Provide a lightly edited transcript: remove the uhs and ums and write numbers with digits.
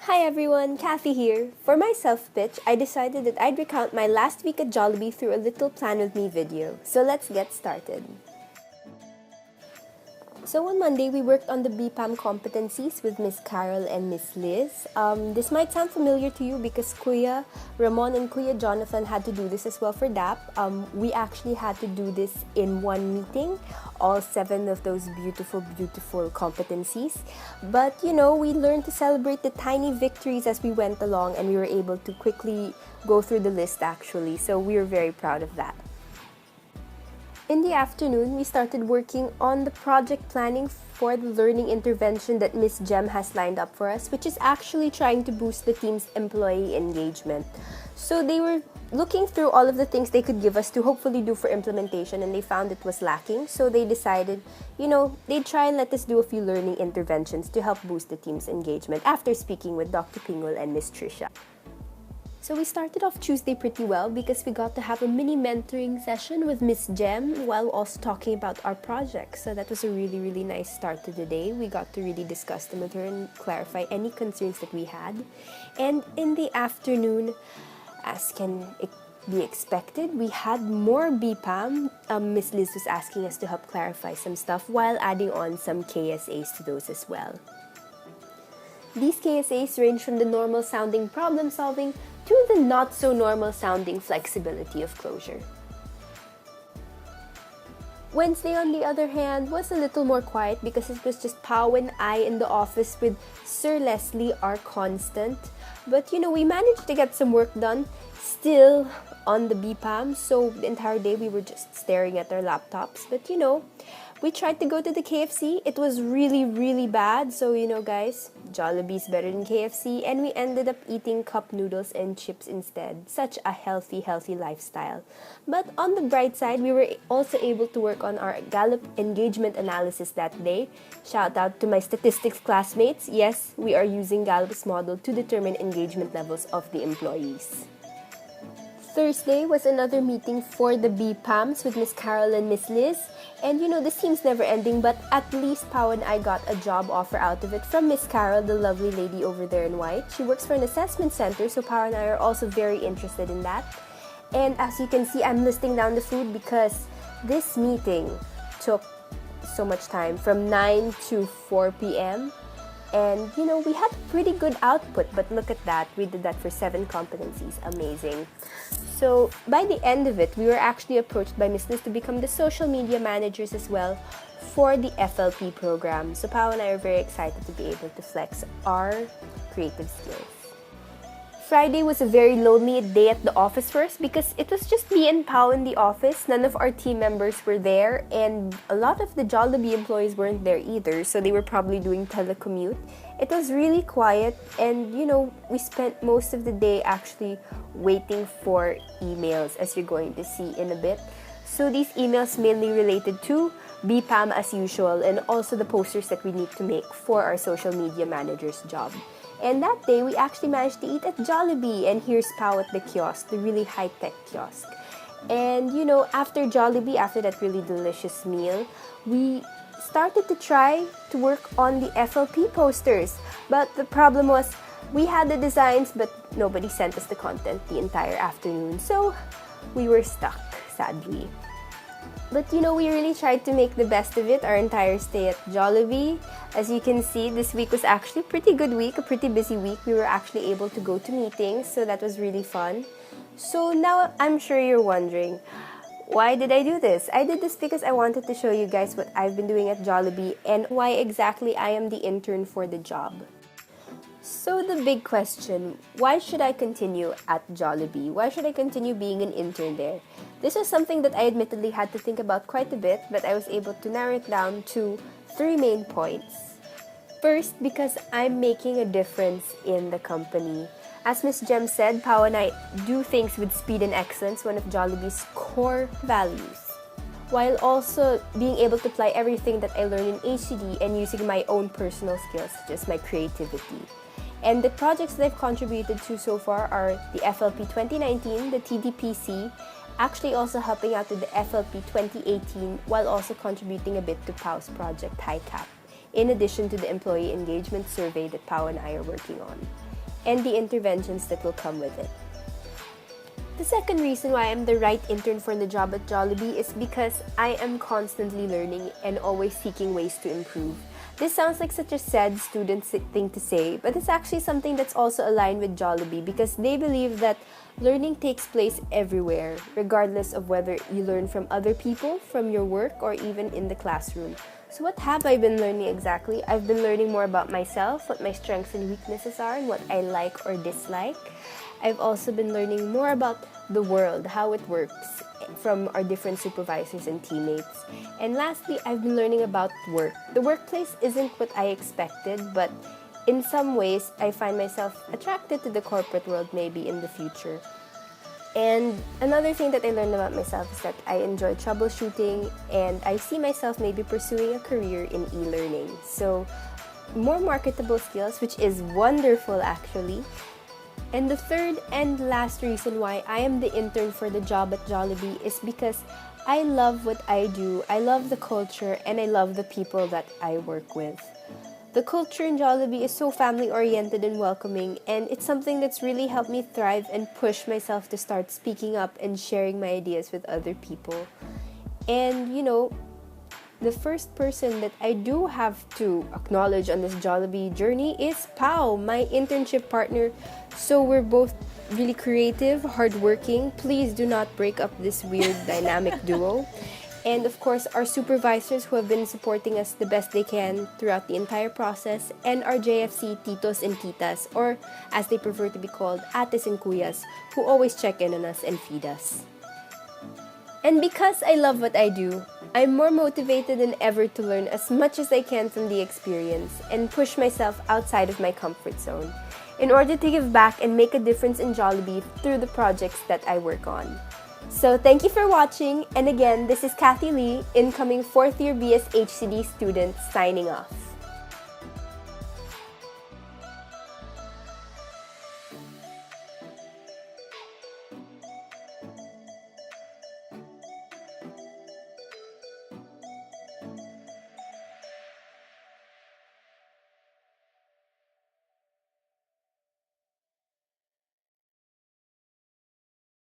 Hi everyone, Kathy here. For my self-pitch, I decided that I'd recount my last week at Jollibee through a little plan with me video. So let's get started. So on Monday, we worked on the BPAM competencies with Miss Carol and Miss Liz. This might sound familiar to you because Kuya Ramon and Kuya Jonathan had to do this as well for DAP. We actually had to do this in one meeting, all 7 of those beautiful, beautiful competencies. But we learned to celebrate the tiny victories as we went along, and we were able to quickly go through the list actually. So we were very proud of that. In the afternoon, we started working on the project planning for the learning intervention that Miss Jem has lined up for us, which is actually trying to boost the team's employee engagement. So they were looking through all of the things they could give us to hopefully do for implementation, and they found it was lacking. So they decided, they'd try and let us do a few learning interventions to help boost the team's engagement after speaking with Dr. Pingol and Miss Trisha. So we started off Tuesday pretty well because we got to have a mini mentoring session with Miss Jem while also talking about our project. So that was a really, really nice start to the day. We got to really discuss them with her and clarify any concerns that we had. And in the afternoon, as can be expected, we had more BPAM. Miss Liz was asking us to help clarify some stuff while adding on some KSAs to those as well. These KSAs range from the normal sounding problem solving to the not so normal sounding flexibility of closure. Wednesday, on the other hand, was a little more quiet because it was just Pao and I in the office with Sir Leslie, our constant. But we managed to get some work done still on the BPAM, so the entire day we were just staring at our laptops. But we tried to go to the KFC. It was really, really bad. So, guys, Jollibee's better than KFC. And we ended up eating cup noodles and chips instead. Such a healthy, healthy lifestyle. But on the bright side, we were also able to work on our Gallup engagement analysis that day. Shout out to my statistics classmates. Yes, we are using Gallup's model to determine engagement levels of the employees. Thursday was another meeting for the BPAMs with Miss Carol and Miss Liz. And this seems never ending, but at least Pao and I got a job offer out of it from Miss Carol, the lovely lady over there in white. She works for an assessment center, so Pao and I are also very interested in that. And as you can see, I'm listing down the food because this meeting took so much time, from 9 to 4 p.m. And we had pretty good output, but look at that. We did that for 7 competencies. Amazing. So by the end of it, we were actually approached by Miss Liz to become the social media managers as well for the FLP program. So Pao and I are very excited to be able to flex our creative skills. Friday was a very lonely day at the office for us because it was just me and Pao in the office. None of our team members were there, and a lot of the Jollibee employees weren't there either, so they were probably doing telecommute. It was really quiet, and we spent most of the day actually waiting for emails, as you're going to see in a bit. So these emails mainly related to BPAM as usual, and also the posters that we need to make for our social media manager's job. And that day, we actually managed to eat at Jollibee, and here's Pao at the kiosk, the really high-tech kiosk. And after Jollibee, after that really delicious meal, we started to try to work on the FLP posters. But the problem was, we had the designs, but nobody sent us the content the entire afternoon. So we were stuck, sadly. But we really tried to make the best of it our entire stay at Jollibee. As you can see, this week was actually a pretty good week, a pretty busy week. We were actually able to go to meetings, so that was really fun. So now I'm sure you're wondering, why did I do this? I did this because I wanted to show you guys what I've been doing at Jollibee and why exactly I am the intern for the job. So the big question, why should I continue at Jollibee? Why should I continue being an intern there? This was something that I admittedly had to think about quite a bit, but I was able to narrow it down to 3 main points. First, because I'm making a difference in the company. As Miss Jem said, Pao and I do things with speed and excellence, one of Jollibee's core values, while also being able to apply everything that I learned in HCD and using my own personal skills, such as my creativity. And the projects that I've contributed to so far are the FLP 2019, the TDPC, actually also helping out with the FLP 2018 while also contributing a bit to Pao's project HiCap, in addition to the employee engagement survey that Pao and I are working on. and the interventions that will come with it. The second reason why I'm the right intern for the job at Jollibee is because I am constantly learning and always seeking ways to improve. This sounds like such a sad student thing to say, but it's actually something that's also aligned with Jollibee because they believe that learning takes place everywhere, regardless of whether you learn from other people, from your work, or even in the classroom. So what have I been learning exactly? I've been learning more about myself, what my strengths and weaknesses are, and what I like or dislike. I've also been learning more about the world, how it works, from our different supervisors and teammates. And lastly, I've been learning about work. The workplace isn't what I expected, but in some ways, I find myself attracted to the corporate world maybe in the future. And another thing that I learned about myself is that I enjoy troubleshooting and I see myself maybe pursuing a career in e-learning. So, more marketable skills, which is wonderful actually. And the third and last reason why I am the intern for the job at Jollibee is because I love what I do, I love the culture, and I love the people that I work with. The culture in Jollibee is so family-oriented and welcoming, and it's something that's really helped me thrive and push myself to start speaking up and sharing my ideas with other people. And, the first person that I do have to acknowledge on this Jollibee journey is Pao, my internship partner. So we're both really creative, hardworking. Please do not break up this weird dynamic duo. And of course, our supervisors who have been supporting us the best they can throughout the entire process, and our JFC titos and titas, or as they prefer to be called, ates and kuyas, who always check in on us and feed us. And because I love what I do, I'm more motivated than ever to learn as much as I can from the experience and push myself outside of my comfort zone in order to give back and make a difference in Jollibee through the projects that I work on. So thank you for watching, and again, this is Kathy Lee, incoming 4th year BSHCD student, signing off.